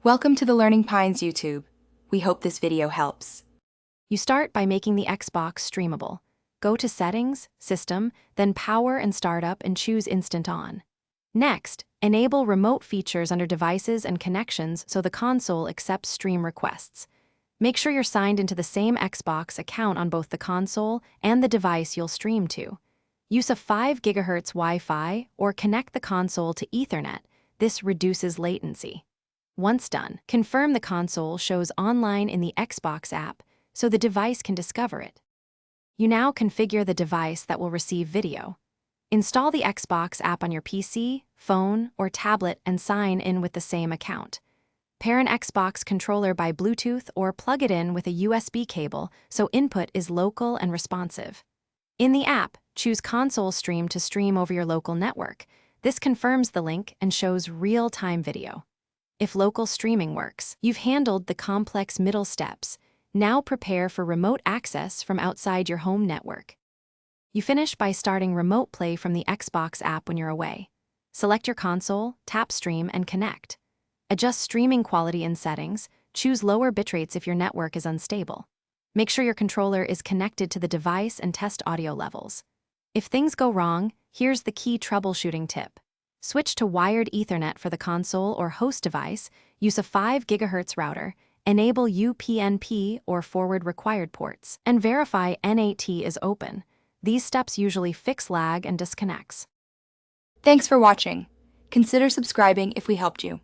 Welcome to the Learning Pines YouTube. We hope this video helps. You start by making the Xbox streamable. Go to Settings, System, then Power and Startup and choose Instant On. Next, enable remote features under Devices and Connections so the console accepts stream requests. Make sure you're signed into the same Xbox account on both the console and the device you'll stream to. Use a 5 GHz Wi-Fi or connect the console to Ethernet. This reduces latency. Once done, confirm the console shows online in the Xbox app so the device can discover it. You now configure the device that will receive video. Install the Xbox app on your PC, phone, or tablet and sign in with the same account. Pair an Xbox controller by Bluetooth or plug it in with a USB cable so input is local and responsive. In the app, choose Console Stream to stream over your local network. This confirms the link and shows real-time video. If local streaming works, you've handled the complex middle steps. Now prepare for remote access from outside your home network. You finish by starting remote play from the Xbox app when you're away. Select your console, tap Stream, and connect. Adjust streaming quality in settings. Choose lower bitrates if your network is unstable. Make sure your controller is connected to the device and test audio levels. If things go wrong, here's the key troubleshooting tip. Switch to wired Ethernet for the console or host device, use a 5 GHz router, enable UPnP or forward required ports, and verify NAT is open. These steps usually fix lag and disconnects. Thanks for watching. Consider subscribing if we helped you.